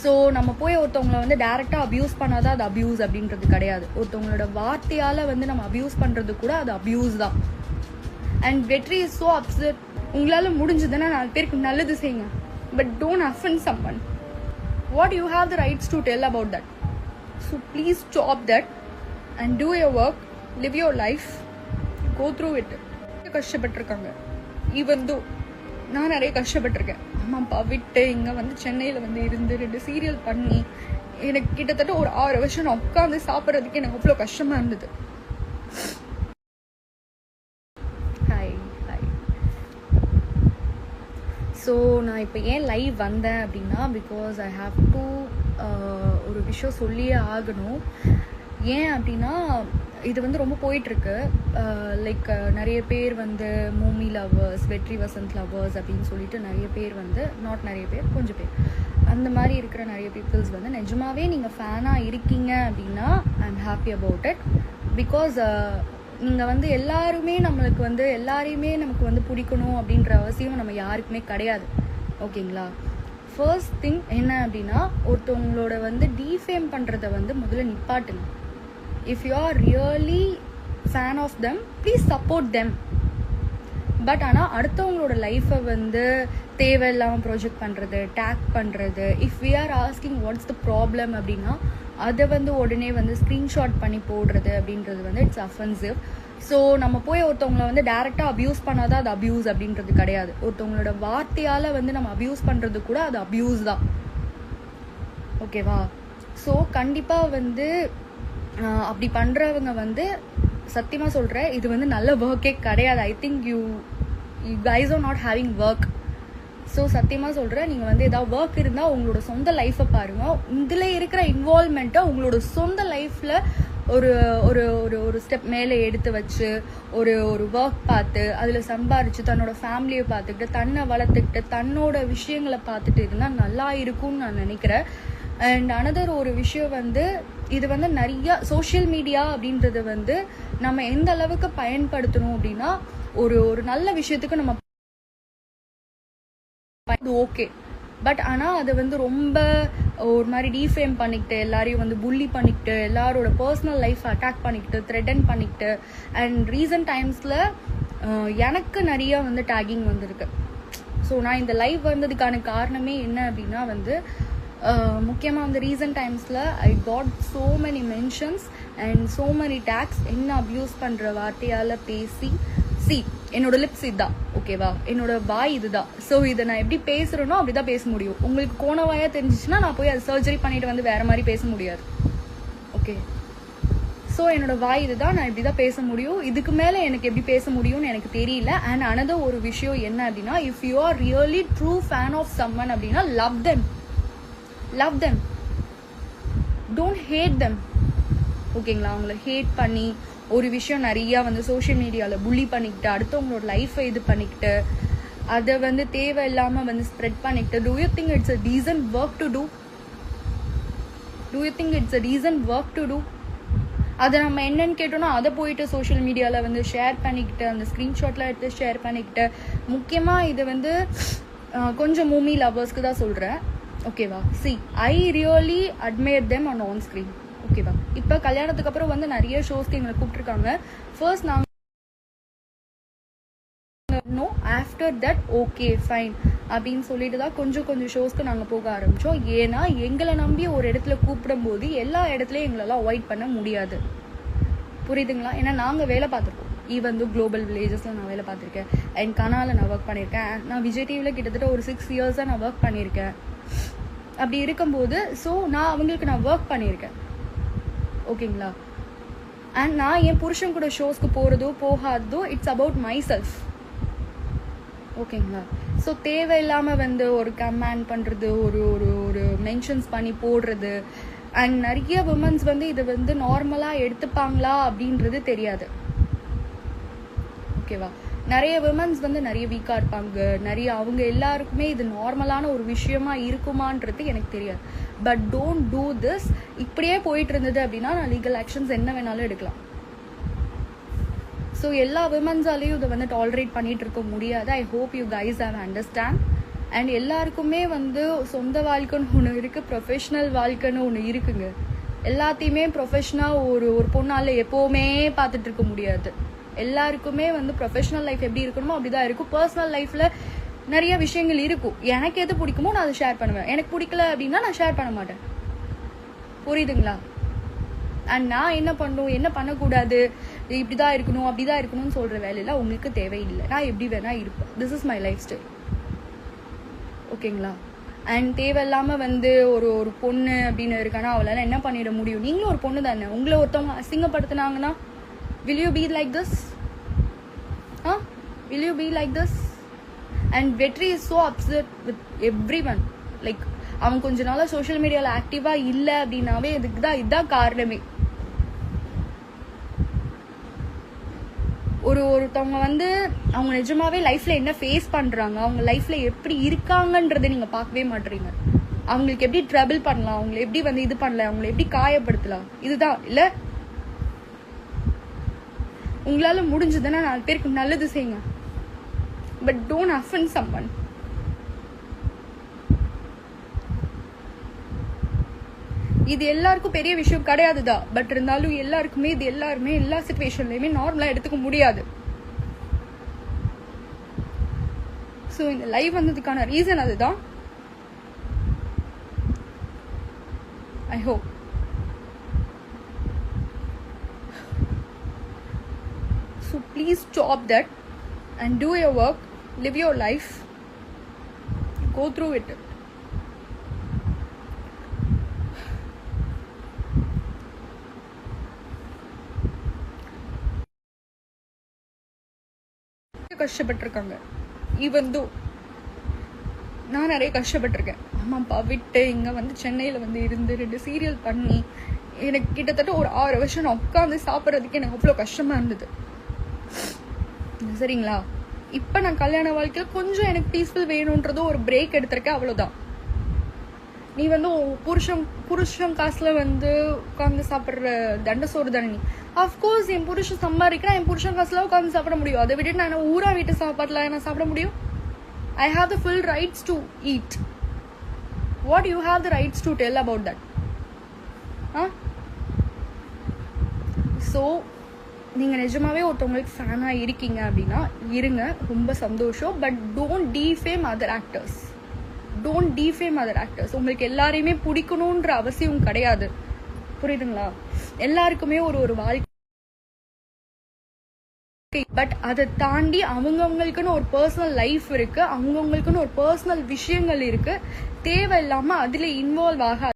So நம்ம போய் ஒருத்தவங்களை வந்து டேரெக்டாக அப்யூஸ் பண்ணாதான் அது அப்யூஸ் அப்படின்றது கிடையாது. ஒருத்தவங்களோட வார்த்தையால் வந்து நம்ம அப்யூஸ் பண்ணுறது கூட அது அப்யூஸ் தான். அண்ட் வெற்றி இஸ் ஸோ அப்செட். உங்களால் முடிஞ்சதுன்னா 4 பேருக்கு நல்லது செய்யுங்க, but don't offend someone. What you have the rights to tell about that. So please stop that and do your work, live your life, go through it. கஷ்டப்பட்டிருக்காங்க, even though நான் நிறைய கஷ்டப்பட்டிருக்கேன். அம்மா அப்பா விட்டு இங்கே வந்து சென்னையில் வந்து இருந்து 2 சீரியல் பண்ணி எனக்கு கிட்டத்தட்ட ஒரு 6 வருஷம் நான் உட்காந்து சாப்பிட்றதுக்கு எனக்கு அவ்வளோ கஷ்டமாக இருந்தது. ஸோ நான் இப்போ ஏன் லைவ் வந்தேன் அப்படின்னா, பிகாஸ் ஐ ஹாவ் டு ஒரு விஷயம் சொல்லியே ஆகணும். ஏன் அப்படின்னா இது வந்து ரொம்ப போயிட்டுருக்கு. லைக் நிறைய பேர் வந்து மூமி லவ்வர்ஸ், வெற்றி வசந்த் லவ்வர்ஸ் அப்படின்னு சொல்லிட்டு நிறைய பேர் வந்து, நாட் நிறைய பேர், கொஞ்சம் பேர் அந்த மாதிரி இருக்கிற நிறைய பீப்புள்ஸ் வந்து நிஜமாவே நீங்கள் ஃபேனாக இருக்கீங்க அப்படின்னா I am happy about it. Because நீங்கள் வந்து எல்லாருமே நம்மளுக்கு வந்து எல்லாரையுமே நமக்கு வந்து பிடிக்கணும் அப்படின்ற அவசியம் நம்ம யாருக்குமே கிடையாது. ஓகேங்களா? ஃபர்ஸ்ட் திங் என்ன அப்படின்னா, ஒருத்தவங்களோட வந்து டீஃபேம் பண்ணுறதை வந்து முதல்ல நிப்பாட்டுங்க. If you are really fan of them, please support them. But ஆனால் அடுத்தவங்களோட லைஃப்பை வந்து தேவையில்லாமல் ப்ரொஜெக்ட் பண்ணுறது, டேக் பண்ணுறது, if we are asking what's the problem அப்படின்னா அதை வந்து உடனே வந்து ஸ்க்ரீன்ஷாட் பண்ணி போடுறது அப்படின்றது வந்து இட்ஸ் அஃபென்சிவ். ஸோ நம்ம போய் ஒருத்தவங்களை வந்து டேரெக்டாக அப்யூஸ் பண்ணாதான் அது அப்யூஸ் அப்படின்றது கிடையாது. ஒருத்தவங்களோட வார்த்தையால் வந்து நம்ம அப்யூஸ் பண்ணுறது கூட அது அப்யூஸ் தான். ஓகேவா? ஸோ கண்டிப்பாக வந்து அப்படி பண்ணுறவங்க வந்து சத்தியமாக சொல்கிறேன், இது வந்து நல்ல ஒர்க்கே கிடையாது. I think you guys are not having work. So சத்தியமாக சொல்கிறேன், நீங்கள் வந்து ஏதாவது ஒர்க் இருந்தால் உங்களோட சொந்த லைஃப்பை பாருங்கள். இதில் இருக்கிற இன்வால்மெண்ட்டை உங்களோட சொந்த லைஃப்பில் ஒரு ஒரு ஒரு ஒரு ஸ்டெப் மேலே எடுத்து வச்சு ஒரு ஒரு ஒர்க் பார்த்து அதில் சம்பாரித்து தன்னோட ஃபேமிலியை பார்த்துக்கிட்டு தன்னை வளர்த்துக்கிட்டு தன்னோட விஷயங்களை பார்த்துட்டு இருந்தால் நல்லா இருக்கும்னு நான் நினைக்கிறேன். அண்ட் அனதர் ஒரு விஷயம் வந்து, இது வந்து நிறையா சோஷியல் மீடியா அப்படின்றது வந்து நம்ம எந்த அளவுக்கு பயன்படுத்தணும் அப்படின்னா, ஒரு ஒரு நல்ல விஷயத்துக்கு நம்ம ஓகே. பட் ஆனால் அதை வந்து ரொம்ப ஒரு மாதிரி டீஃபேம் பண்ணிக்கிட்டு, எல்லாரையும் வந்து புல்லி பண்ணிக்கிட்டு, எல்லாரோட பர்சனல் லைஃப் அட்டாக் பண்ணிக்கிட்டு, த்ரெட்டன் பண்ணிக்கிட்டு, அண்ட் ரீசன்ட் டைம்ஸில் எனக்கு நிறைய வந்து டேகிங் வந்திருக்கு. ஸோ நான் இந்த லைவ் வந்ததுக்கான காரணமே என்ன அப்படின்னா வந்து, முக்கியமாக வந்து ரீசன்ட் டைம்ஸில் I got so many mentions and so many tags. என்ன அப்யூஸ் பண்ணுற வார்த்தையால் பேசி என்னோட லிப்ஸ் இதுதான். ஓகேவா? என்னோட வாய் இதுதான். ஸோ இதை நான் எப்படி பேசுகிறேனோ அப்படி தான் பேச முடியும். உங்களுக்கு கோணவாயாக தெரிஞ்சிச்சுன்னா நான் போய் அதை சர்ஜரி பண்ணிட்டு வந்து வேறு மாதிரி பேச முடியாது. ஓகே? ஸோ என்னோட வாய் இதுதான், நான் இப்படி தான் பேச முடியும். இதுக்கு மேலே எனக்கு எப்படி பேச முடியும்னு எனக்கு தெரியல. அண்ட் அனதர் ஒரு விஷயம் என்ன அப்படின்னா, if you are really true fan of someone அப்படின்னா love them, don't hate them. ஓகேங்களா? அவங்கள ஹேட் பண்ணி ஒரு விஷயம் நிறையா வந்து சோஷியல் மீடியாவில் புள்ளி பண்ணிக்கிட்டு, அடுத்தவங்களோட லைஃப்பை இது பண்ணிக்கிட்டு, அதை வந்து தேவையில்லாமல் வந்து ஸ்ப்ரெட் பண்ணிக்கிட்டு, do you think it's a decent work to do? அதை நம்ம என்னன்னு கேட்டோம்னா அதை போயிட்டு சோஷியல் மீடியாவில் வந்து ஷேர் பண்ணிக்கிட்டு, அந்த ஸ்க்ரீன்ஷாட்லாம் எடுத்து ஷேர் பண்ணிக்கிட்டு, முக்கியமாக இது வந்து கொஞ்சம் மூமி லவ்வர்ஸ்க்கு தான் சொல்கிறேன். ஓகேவா? I really admire them on screen. ஓகேவா? இப்போ கல்யாணத்துக்கு அப்புறம் வந்து நிறைய ஷோஸ்க்கு எங்களை கூப்பிட்டுருக்காங்க. ஃபர்ஸ்ட் நாங்கள் no, after that okay fine அப்படின்னு சொல்லிட்டு தான் கொஞ்சம் ஷோஸ்க்கு நாங்கள் போக ஆரம்பித்தோம். ஏன்னா எங்களை நம்பி ஒரு இடத்துல கூப்பிடும்போது எல்லா இடத்துலையும் எங்களெல்லாம் அவாய்ட் பண்ண முடியாது. புரியுதுங்களா? ஏன்னா நாங்கள் வேலை பார்த்துருக்கோம். ஈவன் குளோபல் வில்லேஜஸில் நான் வேலை பார்த்துருக்கேன். அண்ட் கனாலில் நான் ஒர்க் பண்ணியிருக்கேன். நான் விஜய் டிவியில் கிட்டத்தட்ட ஒரு 6 இயர்ஸாக நான் ஒர்க் பண்ணியிருக்கேன். அப்படி இருக்கும்போது ஸோ நான் அவங்களுக்கு நான் ஒர்க் பண்ணியிருக்கேன். ஓகேங்களா? அண்ட் நான் என் புருஷன் கூட ஷோஸ்க்கு போகிறதோ போகாததோ இட்ஸ் அபவுட் மை செல்ஃப். ஓகேங்களா? ஸோ தேவையில்லாமல் வந்து ஒரு கமெண்ட் பண்ணுறது, ஒரு ஒரு ஒரு மென்ஷன்ஸ் பண்ணி போடுறது, அண்ட் நிறைய விமன்ஸ் வந்து இதை வந்து நார்மலாக எடுத்துப்பாங்களா அப்படின்றது தெரியாது. ஓகேவா? நிறைய விமன்ஸ் வந்து நிறைய வீக்காக இருப்பாங்க. நிறைய அவங்க எல்லாருக்குமே இது நார்மலான ஒரு விஷயமா இருக்குமான்றது எனக்கு தெரியாது. But don't do this. இப்படியே போயிட்டு இருந்தது அப்படின்னா நான் லீகல் ஆக்ஷன்ஸ் என்ன வேணாலும் எடுக்கலாம். ஸோ எல்லா விமன்ஸாலையும் இதை வந்து டாலரேட் பண்ணிட்டு இருக்க முடியாது. I hope you guys have understand. And எல்லாருக்குமே வந்து சொந்த வாழ்க்கைன்னு ஒன்று இருக்குது, ப்ரொஃபஷ்னல் வாழ்க்கைன்னு ஒன்று இருக்குங்க. எல்லாத்தையுமே ப்ரொஃபஷனாக ஒரு பொண்ணால் எப்போவுமே பார்த்துட்டு இருக்க முடியாது. எல்லாருக்குமே வந்து ப்ரொஃபஷனல் லைஃப் எப்படி இருக்கணுமோ அப்படிதான் இருக்கும். பர்சனல் லைஃப்பில் நிறைய விஷயங்கள் இருக்கும். எனக்கு எது பிடிக்குமோ நான் அதை ஷேர் பண்ணுவேன். எனக்கு பிடிக்கல அப்படின்னா நான் ஷேர் பண்ண மாட்டேன். புரியுதுங்களா? அண்ட் நான் என்ன பண்ணணும், என்ன பண்ணக்கூடாது, இப்படிதான் இருக்கணும் அப்படிதான் இருக்கணும்னு சொல்கிற வேலையெல்லாம் உங்களுக்கு தேவையில்லை. நான் எப்படி வேணா இருப்பேன். This is my life style. ஓகேங்களா? அண்ட் தேவையில்லாமல் வந்து ஒரு பொண்ணு அப்படின்னு இருக்கானா அவளால் என்ன பண்ணிட முடியும்? நீங்களும் ஒரு பொண்ணு தானே. உங்களை ஒருத்தவங்க அசிங்கப்படுத்தினாங்கன்னா will you be like this? Will you be like this? And Vetri is so upset with everyone. Like அவன் கொஞ்ச நாளா சோஷியல் மீடியாவில் ஆக்டிவாக இல்லை அப்படின்னாவே இதுதான் காரணமே. ஒருத்தவங்க வந்து அவங்க நிஜமாவே லைஃப்ல என்ன ஃபேஸ் பண்றாங்க, அவங்க லைஃப்ல எப்படி இருக்காங்கன்றதை நீங்க பார்க்கவே மாட்டீங்க. அவங்களுக்கு எப்படி ட்ரபிள் பண்ணலாம், அவங்களை எப்படி வந்து இது பண்ணலாம், அவங்களை எப்படி காயப்படுத்தலாம், இதுதான் இல்ல. உங்களால முடிஞ்சதுன்னா 4 பேருக்கு நல்லது செய்யுங்க. But don't offend someone. இது எல்லாருக்கும் பெரிய விஷயம் கிடையாதுதான். பட் இருந்தாலும் எல்லாருக்குமே இது எல்லாருமே எல்லா சிச்சுவேஷன்லயுமே நார்மலா எடுத்துக்க முடியாது. ஸோ இந்த லைவ் வந்ததுக்கான ரீசன் அதுதான். I hope so please stop that and do your work, live your life, go through it. கஷ்டப்பட்டிருக்காங்க. ஈவன் தோ நான் நிறைய கஷ்டப்பட்டிருக்கேன். அம்மா அப்பா விட்டு இங்கே வந்து சென்னையில் வந்து இருந்து 2 சீரியல் பண்ணி எனக்கு கிட்டத்தட்ட ஒரு 6 வருஷம் நான் உட்காந்து சாப்பிட்றதுக்கு எனக்கு அவ்வளோ கஷ்டமாக இருந்தது. சரிங்களா? இப்போ நான் கல்யாண வாழ்க்கையில் கொஞ்சம் எனக்கு பீஸ்ஃபுல் வேணுன்றதும் ஒரு பிரேக் எடுத்திருக்கேன், அவ்வளோதான். நீ வந்து புருஷன் காசுல வந்து உட்காந்து சாப்பிட்ற தண்ட சோறு தானே நீ. அஃப்கோர்ஸ் என் புருஷன் சம்பாதிக்கிறேன், என் புருஷன் காசுல உட்காந்து சாப்பிட முடியும். அதை விட்டு நான் ஊரா வீட்டு சாப்பாடுல நான் சாப்பிட முடியும்? I have the full rights to eat. What you have the rights to tell about that? So நீங்கள் நிஜமாவே ஒருத்தவங்களுக்கு ஃபேனாக இருக்கீங்க அப்படின்னா இருங்க, ரொம்ப சந்தோஷம். But don't defame other actors. Don't defame other actors. உங்களுக்கு எல்லாரையுமே பிடிக்கணுன்ற அவசியம் கிடையாது. புரியுதுங்களா? எல்லாருக்குமே ஒரு வாழ்க்கை. பட் அதை தாண்டி அவங்கவுங்களுக்குன்னு ஒரு பர்சனல் லைஃப் இருக்கு, அவங்கவுங்களுக்குன்னு ஒரு பர்சனல் விஷயங்கள் இருக்கு. தேவையில்லாம அதுல இன்வால்வ் ஆக